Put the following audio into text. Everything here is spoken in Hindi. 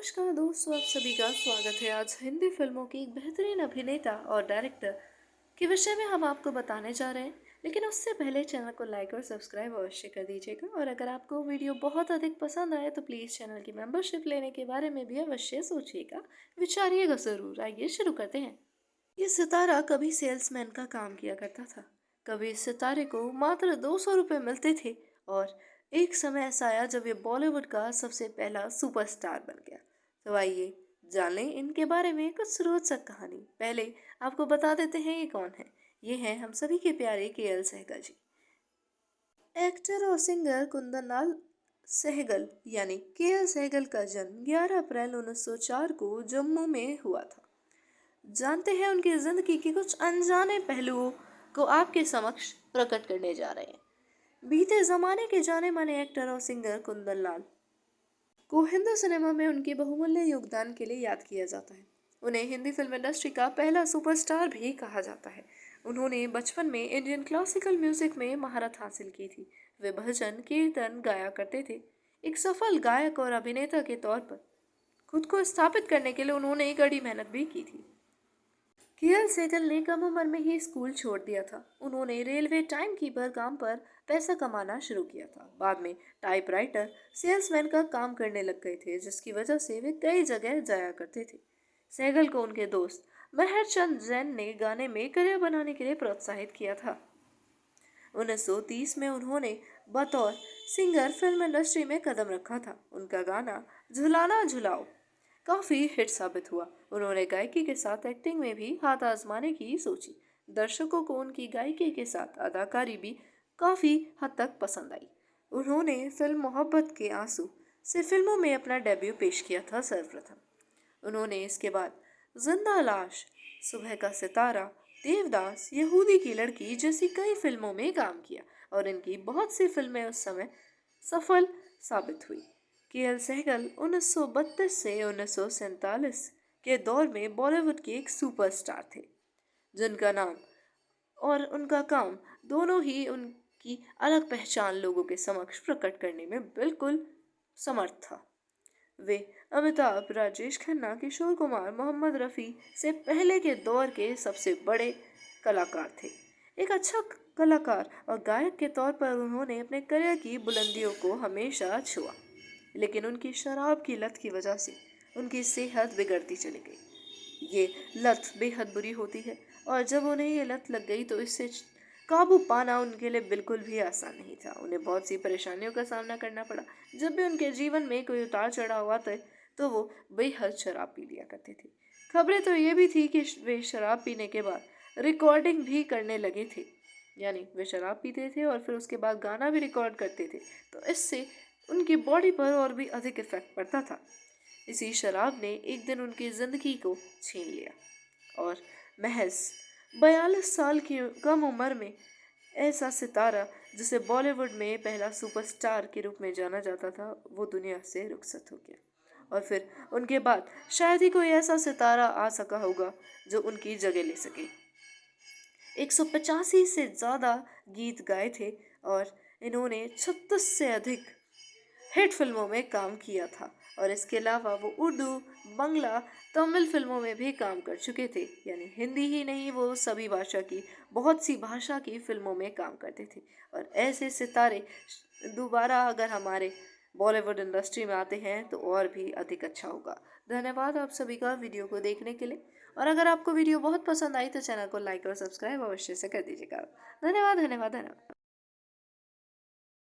नमस्कार दोस्तों, आप सभी का स्वागत है। आज हिंदी फिल्मों की एक बेहतरीन अभिनेता और डायरेक्टर के विषय में हम आपको बताने जा रहे हैं। लेकिन उससे पहले चैनल को लाइक और सब्सक्राइब अवश्य कर दीजिएगा। और अगर आपको वीडियो बहुत अधिक पसंद आए तो प्लीज़ चैनल की मेंबरशिप लेने के बारे में भी अवश्य सोचिएगा, विचारिएगा ज़रूर। आइए शुरू करते हैं। ये सितारा कभी सेल्समैन का काम किया करता था। कभी इस सितारे को मात्र 200 रुपये मिलते थे। और एक समय ऐसा आया जब ये बॉलीवुड का सबसे पहला सुपरस्टार बन गया। तो आइए जान लें इनके बारे में कुछ रोचक कहानी। पहले आपको बता देते हैं ये कौन है। ये हैं हम सभी के प्यारे केएल सहगल जी। एक्टर और सिंगर कुंदन लाल सहगल यानी केएल सहगल का जन्म 11 अप्रैल 1904 को जम्मू में हुआ था। जानते हैं उनकी जिंदगी के कुछ अनजाने पहलुओं को आपके समक्ष प्रकट करने जा रहे हैं। बीते जमाने के जाने माने एक्टर और सिंगर कुंदन लाल को हिंदी सिनेमा में उनके बहुमूल्य योगदान के लिए याद किया जाता है। उन्हें हिंदी फिल्म इंडस्ट्री का पहला सुपरस्टार भी कहा जाता है। उन्होंने बचपन में इंडियन क्लासिकल म्यूजिक में महारत हासिल की थी। वे भजन कीर्तन गाया करते थे। एक सफल गायक और अभिनेता के तौर पर खुद को स्थापित करने के लिए उन्होंने कड़ी मेहनत भी की थी। केएल सहगल ने कम उम्र में ही स्कूल छोड़ दिया था। उन्होंने रेलवे टाइम कीपर काम पर पैसा कमाना शुरू किया था। बाद में टाइपराइटर सेल्समैन का काम करने लग गए थे, जिसकी वजह से वे कई जगह जाया करते थे। सहगल को उनके दोस्त मेहरचंद जैन ने गाने में करियर बनाने के लिए प्रोत्साहित किया था। 1930 में उन्होंने बतौर सिंगर फिल्म इंडस्ट्री में कदम रखा था। उनका गाना झुलाना झुलाओ काफी हिट साबित हुआ। उन्होंने गायकी के साथ एक्टिंग में भी हाथ आजमाने की सोची। दर्शकों को उनकी गायकी के साथ अदाकारी भी काफी हद तक पसंद आई। उन्होंने फिल्म मोहब्बत के आंसू से फिल्मों में अपना डेब्यू पेश किया था सर्वप्रथम। उन्होंने इसके बाद जिंदा लाश, सुबह का सितारा, देवदास, यहूदी की लड़की जैसी कई फिल्मों में काम किया और इनकी बहुत सी फिल्में उस समय सफल साबित हुई। केएल सहगल 1932 से 1947 के दौर में बॉलीवुड के एक सुपरस्टार थे, जिनका नाम और उनका काम दोनों ही उनकी अलग पहचान लोगों के समक्ष प्रकट करने में बिल्कुल समर्थ था। वे अमिताभ, राजेश खन्ना, किशोर कुमार, मोहम्मद रफ़ी से पहले के दौर के सबसे बड़े कलाकार थे। एक अच्छा कलाकार और गायक के तौर पर उन्होंने अपने करियर की बुलंदियों को हमेशा छुआ। लेकिन उनकी शराब की लत की वजह से उनकी सेहत बिगड़ती चली गई। ये लत बेहद बुरी होती है और जब उन्हें ये लत लग गई तो इससे काबू पाना उनके लिए बिल्कुल भी आसान नहीं था। उन्हें बहुत सी परेशानियों का सामना करना पड़ा। जब भी उनके जीवन में कोई उतार चढ़ाव आता तो वो बेहद शराब पी लिया करते थे। खबरें तो ये भी थी कि वे शराब पीने के बाद रिकॉर्डिंग भी करने लगे थे। यानी वे शराब पीते थे और फिर उसके बाद गाना भी रिकॉर्ड करते थे। तो इससे उनकी बॉडी पर और भी अधिक इफेक्ट पड़ता था। इसी शराब ने एक दिन उनकी जिंदगी को छीन लिया और महज 42 साल की कम उम्र में ऐसा सितारा जिसे बॉलीवुड में पहला सुपरस्टार के रूप में जाना जाता था, वो दुनिया से रुखसत हो गया। और फिर उनके बाद शायद ही कोई ऐसा सितारा आ सका होगा जो उनकी जगह ले सके। 185 से ज़्यादा गीत गाए थे और इन्होंने 36 से अधिक हिट फिल्मों में काम किया था। और इसके अलावा वो उर्दू, बंगला, तमिल फिल्मों में भी काम कर चुके थे। यानी हिंदी ही नहीं, वो सभी भाषा की बहुत सी भाषा की फिल्मों में काम करते थे। और ऐसे सितारे दोबारा अगर हमारे बॉलीवुड इंडस्ट्री में आते हैं तो और भी अधिक अच्छा होगा। धन्यवाद आप सभी का वीडियो को देखने के लिए। और अगर आपको वीडियो बहुत पसंद आई तो चैनल को लाइक और सब्सक्राइब अवश्य से कर दीजिएगा। धन्यवाद धन्यवाद धन्यवाद।